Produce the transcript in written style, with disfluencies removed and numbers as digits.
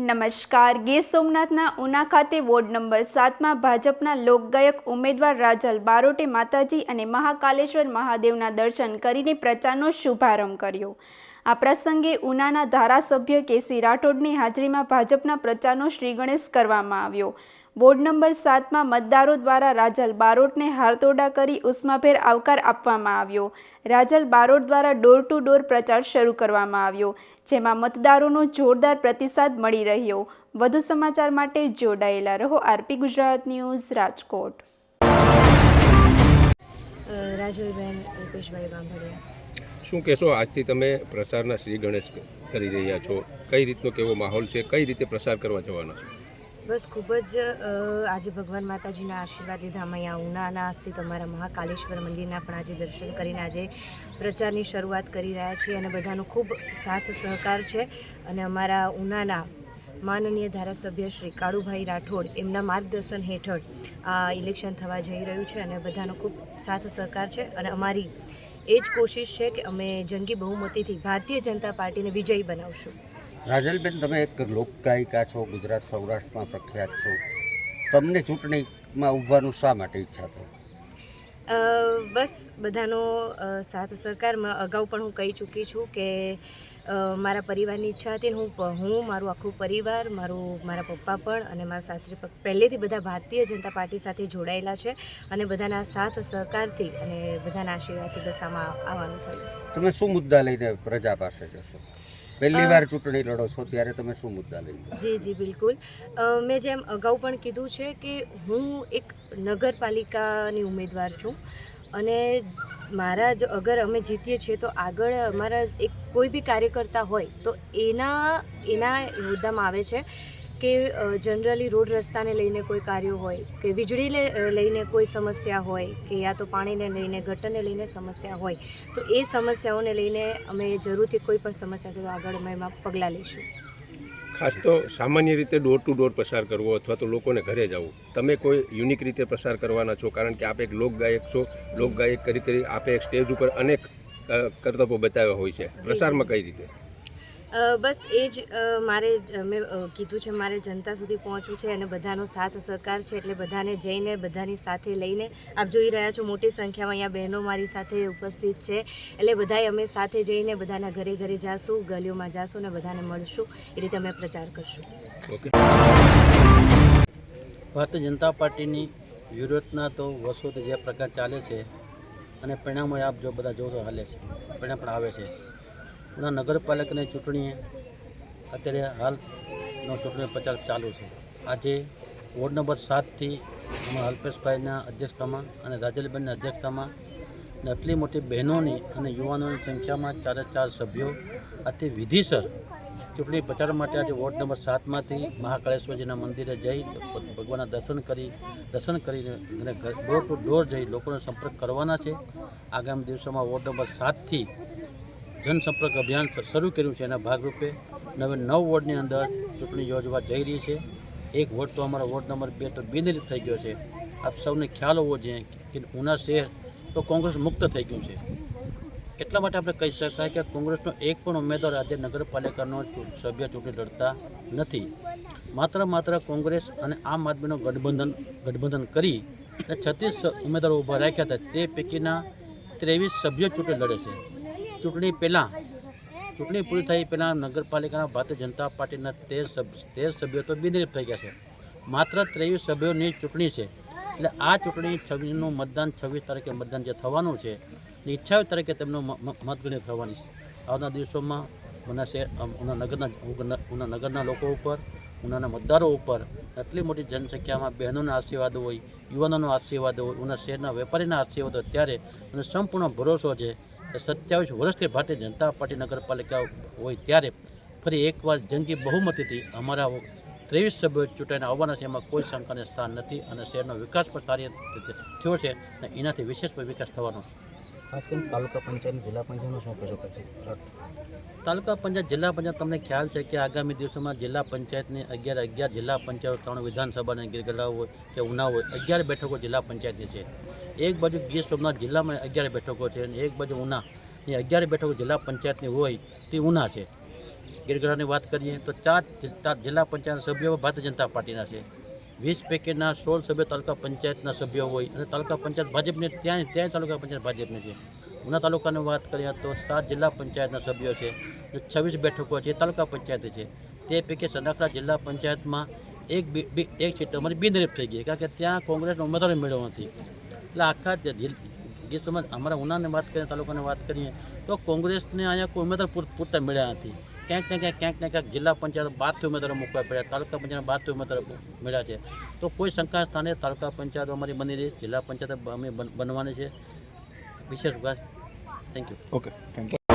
નમસ્કાર. ગીર સોમનાથના ઉના ખાતે ward number 7માં ભાજપના લોકગાયક ઉમેદવાર રાજલ બારોટે માતાજી અને મહાકાલેશ્વર મહાદેવના દર્શન કરીને પ્રચારનો શુભારંભ કર્યો. આ પ્રસંગે ઉનાના ધારાસભ્ય કેસી રાઠોડની હાજરીમાં ભાજપના પ્રચારનો શ્રીગણેશ કરવામાં આવ્યો. વોર્ડ નંબર 7માં મતદારો દ્વારા રાજલ બારોટને હારતોડા કરી ઉષ્માભેર આવકાર આપવામાં આવ્યો. રાજલ બારોટ દ્વારા ડોર ટુ ડોર પ્રચાર શરૂ કરવામાં આવ્યો, જેમાં મતદારોનો જોરદાર પ્રતિસાદ મળી રહ્યો. વધુ સમાચાર માટે જોડાયેલા રહો. RP Gujarat news, Rajkot. રાજલબેન અલ્પેશભાઈ બાંભડિયા. શું કહેશો, આજથી તમે પ્રસારના શ્રી ગણેશ કરી રહ્યા છો, કઈ રીતનો કેવો માહોલ છે, કઈ રીતે પ્રસાર કરવા જવાનો છો? બસ ખૂબ જ આજે ભગવાન માતાજીના આશીર્વાદ લીધા. અમે અહીંયા ઉનાના સ્થિત અમારા મહાકાલેશ્વર મંદિરના પણ આજે દર્શન કરીને આજે પ્રચારની શરૂઆત કરી રહ્યા છીએ અને બધાનો ખૂબ સાથ સહકાર છે. અને અમારા ઉનાના માનનીય ધારાસભ્ય શ્રી કાળુભાઈ રાઠોડ એમના માર્ગદર્શન હેઠળ આ ઇલેક્શન થવા જઈ રહ્યું છે અને બધાનો ખૂબ સાથ સહકાર છે. અને અમારી એ જ કોશિશ છે કે અમે જંગી બહુમતીથી ભારતીય જનતા પાર્ટીને વિજયી બનાવશું. રાજલબેન, તમે એક લોકગાયિકા છો, ગુજરાત સૌરાષ્ટ્રમાં પ્રખ્યાત છો. તમને ચૂંટણીમાં ઉભવાનું શા માટે ઈચ્છા થઈ? બસ બધાનો સાથ સહકારમાં અગાઉ પણ હું કહી ચૂકી છું કે મારા પરિવારની ઈચ્છા હતી. હું મારું આખું પરિવાર, મારા પપ્પા પણ અને મારા સાસરી પક્ષ પહેલેથી બધા ભારતીય જનતા પાર્ટી સાથે જોડાયેલા છે અને બધાના સાથ સહકારથી અને બધાના આશીર્વાદથી બસ આમાં આવવાનું થયું. તમે શું મુદ્દા લઈને પ્રજા પાસે જશો? પહેલી વાર ચૂંટણી લડો છો ત્યારે તમે શું મુદ્દા લઈને? જી બિલકુલ. મેં જેમ અગાઉ પણ કીધું છે કે હું એક નગરપાલિકાની ઉમેદવાર છું અને મારા જો અગર અમે જીતીએ છીએ તો આગળ અમારા એક કોઈ બી કાર્યકર્તા હોય તો એના હોદ્દામાં આવે છે કે જનરલી રોડ રસ્તાને લઈને કોઈ કાર્યો હોય કે વીજળીને લઈને કોઈ સમસ્યા હોય કે યા તો પાણીને લઈને ગટરને લઈને સમસ્યા હોય તો એ સમસ્યાઓને લઈને અમે જરૂરથી કોઈ પણ સમસ્યા છે તો આગળ અમે એમાં પગલાં લઈશું. ખાસ તો સામાન્ય રીતે ડોર ટુ ડોર પ્રસાર કરવો અથવા તો લોકોને ઘરે જવું, તમે કોઈ યુનિક રીતે પ્રસાર કરવાના છો? કારણ કે આપ એક લોકગાયક છો, લોકગાયક કરી આપે એક સ્ટેજ ઉપર અનેક કરતબો બતાવ્યા હોય છે. પ્રસારમાં કઈ રીતે? બસ એ જ મેં કીધું છે, મારે જનતા સુધી પહોંચવું છે અને બધાનો સાથ સહકાર છે એટલે બધાને જઈને બધાની સાથે લઈને આપ જોઈ રહ્યા છો મોટી સંખ્યામાં અહીંયા બહેનો મારી સાથે ઉપસ્થિત છે. એટલે બધાએ અમે સાથે જઈને બધાના ઘરે ઘરે જાશું, ગલીઓમાં જાશું અને બધાને મળશું. એ રીતે અમે પ્રચાર કરશું. ઓકે. ભારતીય જનતા પાર્ટીની વિરોધના તો વર્ષોથી જે પ્રકાર ચાલે છે અને પરિણામો આપ જો બધા જોતો હાલે છે, પરિણામ પણ આવે છે. ઉના નગરપાલિકાની ચૂંટણીએ અત્યારે હાલનો ચૂંટણી પ્રચાર ચાલુ છે. આજે વોર્ડ નંબર 7થી અમારા અલ્પેશભાઈના અધ્યક્ષતામાં અને રાજલબેનના અધ્યક્ષતામાં અને આટલી મોટી બહેનોની અને યુવાનોની સંખ્યામાં 4 સભ્યો આથી વિધિસર ચૂંટણી પ્રચાર માટે આજે વોર્ડ નંબર 7માંથી મહાકાલેશ્વરજીના મંદિરે જઈ ભગવાનના દર્શન કરીને અને ડોર ટુ ડોર જઈ લોકોનો સંપર્ક કરવાના છે. આગામી દિવસોમાં વોર્ડ નંબર 7થી જનસંપર્ક અભિયાન શરૂ કર્યું છે. એના ભાગરૂપે 9 વોર્ડની અંદર ચૂંટણી યોજવા જઈ રહી છે. એક વોર્ડ તો અમારો વોર્ડ નંબર 2 તો બિનહરીફ થઈ ગયો છે. આપ સૌને ખ્યાલ હોવો જોઈએ કે ઉના શહેર તો કોંગ્રેસ મુક્ત થઈ ગયું છે. એટલા માટે આપણે કહી શકાય કે કોંગ્રેસનો એક પણ ઉમેદવાર આજે નગરપાલિકાનો સભ્ય ચૂંટણી લડતા નથી. માત્ર કોંગ્રેસ અને આમ આદમીનો ગઠબંધન કરી અને 36 ઉમેદવારો ઊભા રાખ્યા હતા. તે પૈકીના 23 સભ્યો ચૂંટણી લડે છે. ચૂંટણી પૂરી થઈ પહેલાં નગરપાલિકાના ભારતીય જનતા પાર્ટીના 13 સભ્યો તો બિનહરીફ થઈ ગયા છે. માત્ર 23 સભ્યોની ચૂંટણી છે. એટલે આ ચૂંટણી 26નું મતદાન 26 તારીખે મતદાન જે થવાનું છે 28 તારીખે તેમનું મતગણતરી થવાની છે. આવનાર દિવસોમાં ઉના નગરના લોકો ઉપર, ઉનાના મતદારો ઉપર આટલી મોટી જનસંખ્યામાં બહેનોના આશીર્વાદ હોય, યુવાનોના આશીર્વાદ હોય, ઉના શહેરના વેપારીના આશીર્વાદ હોય ત્યારે મને સંપૂર્ણ ભરોસો છે 27 વર્ષથી ભારતીય જનતા પાર્ટી નગરપાલિકા હોય ત્યારે ફરી એકવાર જંગી બહુમતીથી અમારા 23 સભ્યો ચૂંટાઈને આવવાના છે. એમાં કોઈ શંકાને સ્થાન નથી અને શહેરનો વિકાસ પણ સારી રીતે થયો છે અને એનાથી વિશેષ વિકાસ થવાનો છે. ખાસ કરીને તાલુકા પંચાયત, જિલ્લા પંચાયતનો શું કહેશો? તાલુકા પંચાયત, જિલ્લા પંચાયત તમને ખ્યાલ છે કે આગામી દિવસોમાં જિલ્લા પંચાયતની 11 જિલ્લા પંચાયત, 3 વિધાનસભાના ગીરગઢડા હોય કે ઉના હોય 11 બેઠકો જિલ્લા પંચાયતની છે. એક બાજુ ગીર સોમનાથ જિલ્લામાં 11 બેઠકો છે અને એક બાજુ ઉનાની 11 બેઠકો જિલ્લા પંચાયતની હોય તે ઉના છે. ગીરગઢડાની વાત કરીએ તો ચાર જિલ્લા પંચાયત સભ્યો ભારતીય જનતા પાર્ટીના છે. 20 પૈકીના 16 સભ્યો તાલુકા પંચાયતના સભ્યો હોય અને તાલુકા પંચાયત ભાજપની ત્યાં તાલુકા પંચાયત ભાજપની છે. ઉના તાલુકાની વાત કરીએ તો 7 જિલ્લા પંચાયતના સભ્યો છે, 26 બેઠકો છે તાલુકા પંચાયત છે. તે પૈકી સનાખડા જિલ્લા પંચાયતમાં એક સીટ અમારી બિનહરીફ થઈ ગઈ, કારણ કે ત્યાં કોંગ્રેસનો ઉમેદવાર મેળવ્યો નથી. એટલે આખા ગીર સમાજ અમારા ઉનાની વાત કરીએ, તાલુકાની વાત કરીએ તો કોંગ્રેસને અહીંયા કોઈ ઉમેદવાર પૂરતા મળ્યા નથી. ક્યાંક ને ક્યાંક જિલ્લા પંચાયત 12 ઉમેદવારો મૂકવા પડ્યા, તાલુકા પંચાયત 12 ઉમેદવારો મળ્યા છે. તો કોઈ શંકા સ્થાને તાલુકા પંચાયતો અમારી બની રહી, જિલ્લા પંચાયત અમે બનવાની છે. વિશેષ thank you. Okay, thank you.